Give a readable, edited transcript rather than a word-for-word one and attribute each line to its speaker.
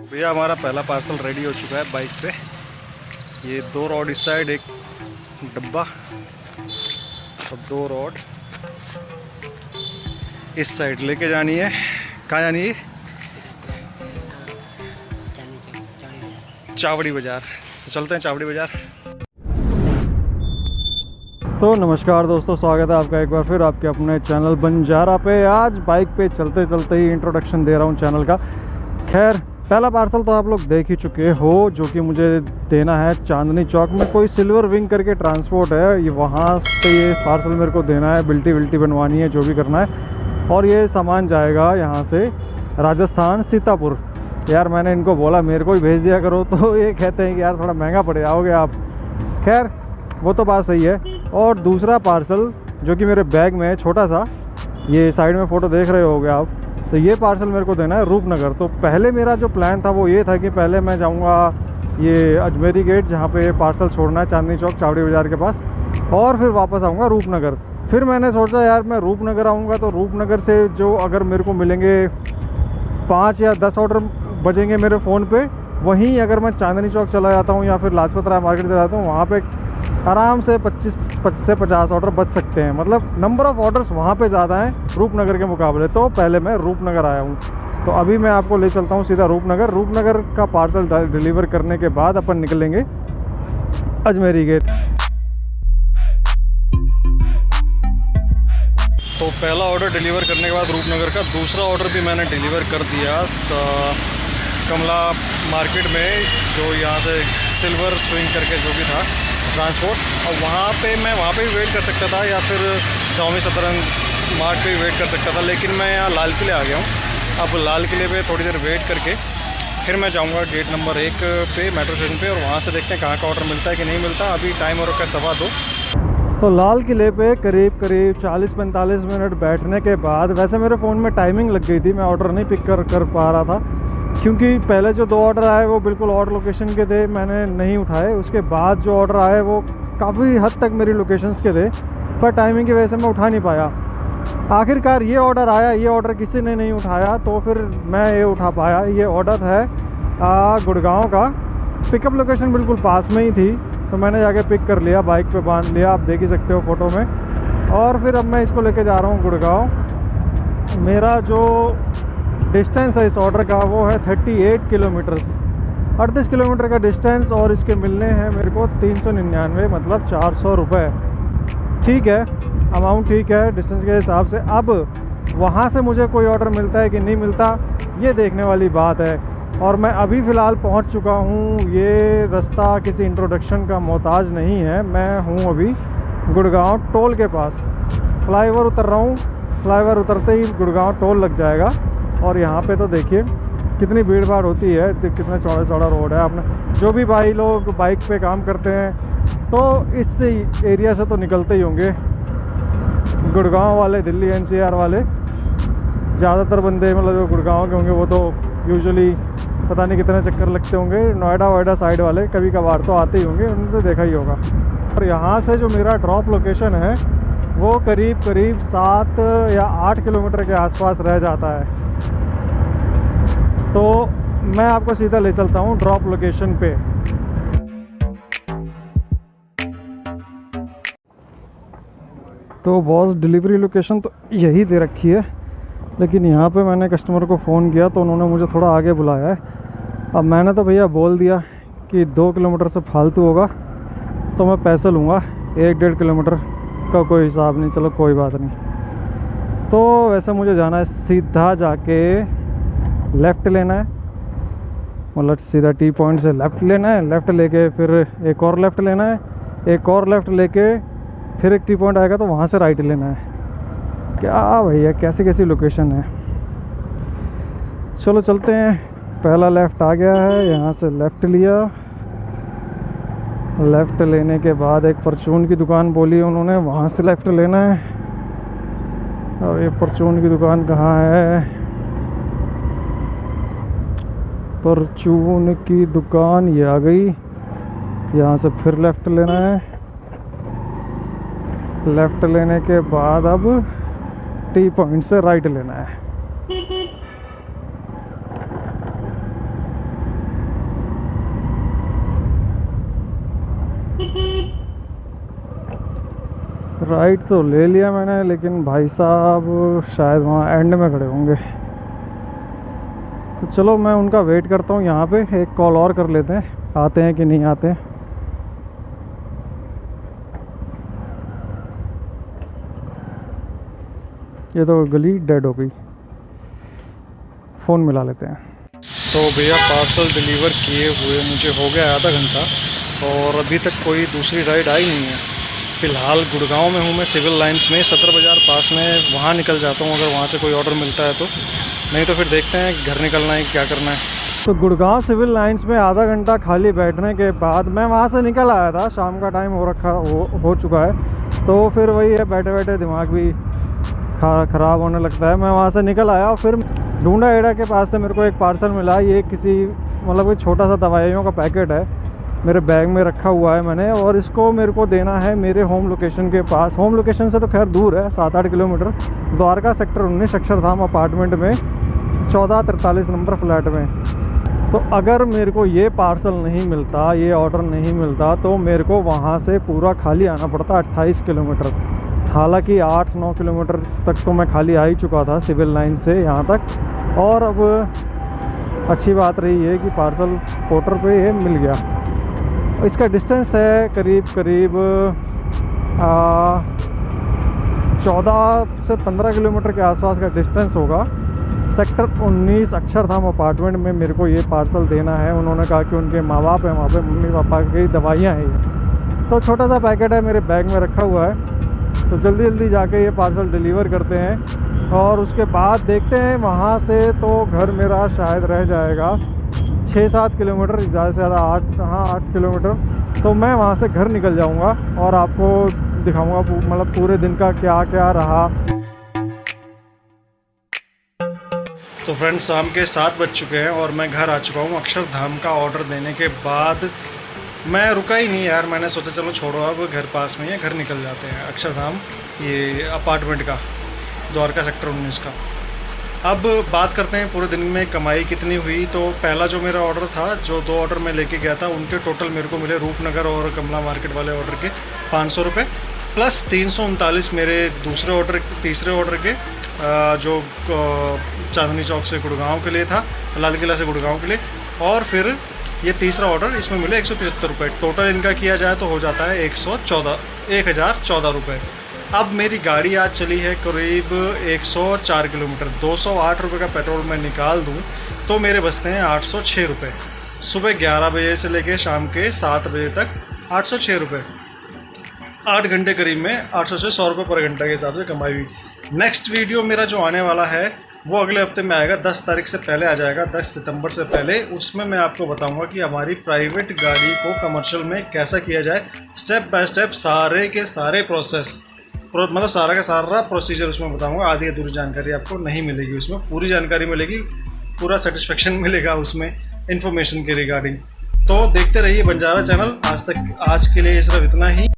Speaker 1: भैया हमारा पहला पार्सल रेडी हो चुका है बाइक पे। ये 2 रॉड इस साइड, एक डब्बा और 2 रॉड इस साइड लेके जानी है। कहाँ जानी है? चावड़ी बाज़ार। तो चलते हैं चावड़ी बाज़ार। तो नमस्कार दोस्तों, स्वागत है आपका एक बार फिर आपके अपने चैनल बंजारा पे। आज बाइक पे चलते चलते ही इंट्रोडक्शन दे रहा हूँ चैनल का। खैर, पहला पार्सल तो आप लोग देख ही चुके हो, जो कि मुझे देना है चांदनी चौक में। कोई सिल्वर विंग करके ट्रांसपोर्ट है, ये वहाँ से ये पार्सल मेरे को देना है। बिल्टी विल्टी बनवानी है, जो भी करना है। और ये सामान जाएगा यहाँ से राजस्थान सीतापुर। यार मैंने इनको बोला मेरे को ही भेज दिया करो, तो ये कहते हैं कि यार थोड़ा महंगा पड़ जाओगे आप। खैर वो तो बात सही है। और दूसरा पार्सल जो कि मेरे बैग में है, छोटा सा, ये साइड में फ़ोटो देख रहे होगे आप, तो ये पार्सल मेरे को देना है रूपनगर। तो पहले मेरा जो प्लान था वो ये था कि पहले मैं जाऊंगा ये अजमेरी गेट, जहाँ पे पार्सल छोड़ना है चांदनी चौक चावड़ी बाज़ार के पास, और फिर वापस आऊँगा रूपनगर। फिर मैंने सोचा यार मैं रूपनगर आऊँगा तो रूपनगर से जो अगर मेरे को मिलेंगे 5 या 10 ऑर्डर बजेंगे मेरे फ़ोन पे, वहीं अगर मैं चांदनी चौक चला जाता हूँ या फिर लाजपत राय मार्केट चला जाता हूँ, वहाँ पे आराम से 25 से 50 ऑर्डर बच सकते हैं। मतलब नंबर ऑफ़ ऑर्डर्स वहाँ पे ज़्यादा हैं रूपनगर के मुकाबले। तो पहले मैं रूपनगर आया हूँ, तो अभी मैं आपको ले चलता हूँ सीधा रूपनगर। रूपनगर का पार्सल डिलीवर करने के बाद अपन निकलेंगे अजमेरी गेट। तो पहला ऑर्डर डिलीवर करने के बाद रूपनगर का दूसरा ऑर्डर भी मैंने डिलीवर कर दिया। तो कमला मार्केट में जो यहाँ से सिल्वर स्विंग करके जो भी था ट्रांसपोर्ट, और वहाँ पे भी वेट कर सकता था या फिर स्वामी सतरंग मार्ट पे भी वेट कर सकता था, लेकिन मैं यहाँ लाल किले आ गया हूँ। अब लाल किले पे थोड़ी देर वेट करके फिर मैं जाऊँगा गेट नंबर 1 पे मेट्रो स्टेशन पे, और वहाँ से देखते हैं कहाँ का ऑर्डर मिलता है कि नहीं मिलता। अभी टाइम हो रखा है 2:15। तो लाल किले पे करीब 40-45 मिनट बैठने के बाद, वैसे मेरे फ़ोन में टाइमिंग लग गई थी, मैं ऑर्डर नहीं पिक कर पा रहा था, क्योंकि पहले जो 2 ऑर्डर आए वो बिल्कुल और लोकेशन के थे, मैंने नहीं उठाए। उसके बाद जो ऑर्डर आए वो काफ़ी हद तक मेरी लोकेशंस के थे, पर टाइमिंग की वजह से मैं उठा नहीं पाया। आखिरकार ये ऑर्डर आया, ये ऑर्डर किसी ने नहीं उठाया, तो फिर मैं ये उठा पाया। ये ऑर्डर है गुड़गांव का। पिकअप लोकेशन बिल्कुल पास में ही थी, तो मैंने जाके पिक कर लिया, बाइक पे बांध लिया, आप देख ही सकते हो फ़ोटो में। और फिर अब मैं इसको लेके जा रहा हूँ गुड़गांव। मेरा जो डिस्टेंस है इस ऑर्डर का वो है 38 किलोमीटर्स, 38 किलोमीटर का डिस्टेंस, और इसके मिलने हैं मेरे को 399, मतलब 400 रुपये। ठीक है, अमाउंट ठीक है डिस्टेंस के हिसाब से। अब वहाँ से मुझे कोई ऑर्डर मिलता है कि नहीं मिलता, ये देखने वाली बात है। और मैं अभी फ़िलहाल पहुँच चुका हूँ। ये रास्ता किसी इंट्रोडक्शन का मोहताज नहीं है। मैं हूँ अभी गुड़गांव टोल के पास, फ्लाईओवर उतर रहा हूँ। फ्लाईओवर उतरते ही गुड़गांव टोल लग जाएगा। और यहाँ पे तो देखिए कितनी भीड़ भाड़ होती है, कितना चौड़ा चौड़ा रोड है। आपने जो भी भाई लोग बाइक पे काम करते हैं तो इस एरिया से तो निकलते ही होंगे। गुड़गांव वाले, दिल्ली NCR वाले ज़्यादातर बंदे, मतलब जो गुड़गांव के होंगे वो तो यूजुअली पता नहीं कितने चक्कर लगते होंगे। नोएडा साइड वाले कभी कभार तो आते ही होंगे, उन्होंने तो देखा ही होगा। और यहाँ से जो मेरा ड्रॉप लोकेशन है वो करीब 7 या 8 किलोमीटर के आसपास रह जाता है। तो मैं आपको सीधा ले चलता हूँ ड्रॉप लोकेशन पे। तो बॉस डिलीवरी लोकेशन तो यही दे रखी है, लेकिन यहाँ पे मैंने कस्टमर को फ़ोन किया तो उन्होंने मुझे थोड़ा आगे बुलाया है। अब मैंने तो भैया बोल दिया कि 2 किलोमीटर से फालतू होगा तो मैं पैसे लूँगा, 1-1.5 किलोमीटर का कोई हिसाब नहीं। चलो कोई बात नहीं। तो वैसे मुझे जाना है, सीधा जाके लेफ़्ट लेना है, मतलब सीधा टी पॉइंट से लेफ़्ट लेना है। लेफ़्ट लेके फिर एक और लेफ़्ट लेना है, एक और लेफ़्ट लेके फिर एक टी पॉइंट आएगा तो वहाँ से राइट लेना है। क्या भैया, कैसी कैसी लोकेशन है। चलो चलते हैं। पहला लेफ़्ट आ गया है, यहाँ से लेफ़्ट लिया। लेफ़्ट लेने के बाद एक परचून की दुकान बोली उन्होंने, वहाँ से लेफ़्ट लेना है। और ये परचून की दुकान कहाँ है? परचून की दुकान ये आ गई। यहाँ से फिर लेफ़्ट लेना है। लेफ़्ट लेने के बाद अब टी पॉइंट से राइट लेना है। राइट तो ले लिया मैंने, लेकिन भाई साहब शायद वहाँ एंड में खड़े होंगे, तो चलो मैं उनका वेट करता हूँ यहाँ पे। एक कॉल और कर लेते हैं, आते हैं कि नहीं आते हैं। ये तो गली डेड हो गई, फ़ोन मिला लेते हैं। तो भैया पार्सल डिलीवर किए हुए मुझे हो गया आधा घंटा और अभी तक कोई दूसरी राइड आई नहीं है। फ़िलहाल गुड़गांव में हूँ मैं, सिविल लाइंस में, सदर बाज़ार पास में, वहाँ निकल जाता हूँ अगर वहाँ से कोई ऑर्डर मिलता है तो, नहीं तो फिर देखते हैं घर निकलना है क्या करना है। तो गुड़गांव सिविल लाइंस में आधा घंटा खाली बैठने के बाद मैं वहाँ से निकल आया था, शाम का टाइम हो चुका है, तो फिर वही है, बैठे बैठे दिमाग भी ख़राब होने लगता है। मैं वहाँ से निकल आया और फिर ढूंढा एड़ा के पास से मेरे को एक पार्सल मिला। ये किसी मतलब कोई छोटा सा दवाइयों का पैकेट है, मेरे बैग में रखा हुआ है मैंने, और इसको मेरे को देना है मेरे होम लोकेशन के पास। होम लोकेशन से तो खैर दूर है, 7-8 kilometre, Dwarka sector 19 Akshardham apartment में 1443 नंबर फ्लैट में। तो अगर मेरे को ये पार्सल नहीं मिलता, ये ऑर्डर नहीं मिलता, तो मेरे को वहाँ से पूरा खाली आना पड़ता 28 किलोमीटर। हालांकि 8-9 किलोमीटर तक तो मैं खाली आ ही चुका था सिविल लाइन से यहाँ तक, और अब अच्छी बात रही है कि पार्सल पोर्टर पे ये मिल गया। इसका डिस्टेंस है करीब 14 से 15 किलोमीटर के आसपास का डिस्टेंस होगा। सेक्टर 19 अक्षरधाम अपार्टमेंट में मेरे को ये पार्सल देना है। उन्होंने कहा कि उनके माँ बाप हैं वहाँ पे, मम्मी पापा की दवाइयाँ हैं ये, तो छोटा सा पैकेट है मेरे बैग में रखा हुआ है, तो जल्दी जल्दी जाके ये पार्सल डिलीवर करते हैं और उसके बाद देखते हैं। वहाँ से तो घर मेरा शायद रह जाएगा 6-7 किलोमीटर, ज़्यादा से ज़्यादा 8 किलोमीटर, तो मैं वहाँ से घर निकल जाऊँगा और आपको दिखाऊँगा मतलब पूरे दिन का क्या क्या रहा। तो फ्रेंड्स शाम के 7 बज चुके हैं और मैं घर आ चुका हूँ। अक्षरधाम का ऑर्डर देने के बाद मैं रुका ही नहीं यार, मैंने सोचा चलो छोड़ो, अब घर पास में है, घर निकल जाते हैं अक्षरधाम ये अपार्टमेंट का, द्वारका सेक्टर 19 का। अब बात करते हैं पूरे दिन में कमाई कितनी हुई। तो पहला जो मेरा ऑर्डर था, जो 2 ऑर्डर मैं लेके गया था, उनके टोटल मेरे को मिले रूपनगर और कमला मार्केट वाले ऑर्डर के 500 रुपये, प्लस 339 मेरे तीसरे ऑर्डर के जो चांदनी चौक से गुड़गांव के लिए था, लाल किला से गुड़गांव के लिए, और फिर ये तीसरा ऑर्डर, इसमें मिले 175 रुपये। टोटल इनका किया जाए तो हो जाता है 1014 रुपये। अब मेरी गाड़ी आज चली है करीब 104 किलोमीटर, 208 रुपये का पेट्रोल मैं निकाल दूं तो मेरे बचते हैं 806 रुपये। सुबह 11 बजे से लेकर शाम के 7 बजे तक 806 रुपये, 8 घंटे करीब में 800 से 100 रुपये पर घंटा के हिसाब से कमाई हुई। नेक्स्ट वीडियो मेरा जो आने वाला है वो अगले हफ्ते में आएगा, 10 तारीख से पहले आ जाएगा, 10 सितंबर से पहले। उसमें मैं आपको बताऊंगा कि हमारी प्राइवेट गाड़ी को कमर्शियल में कैसा किया जाए, स्टेप बाय स्टेप सारे के सारे प्रोसेस, मतलब सारा का सारा प्रोसीजर उसमें बताऊंगा। आधी अधूरी जानकारी आपको नहीं मिलेगी, उसमें पूरी जानकारी मिलेगी, पूरा सेटिस्फेक्शन मिलेगा उसमें इन्फॉर्मेशन के रिगार्डिंग। तो देखते रहिए बंजारा चैनल। आज के लिए सिर्फ इतना ही।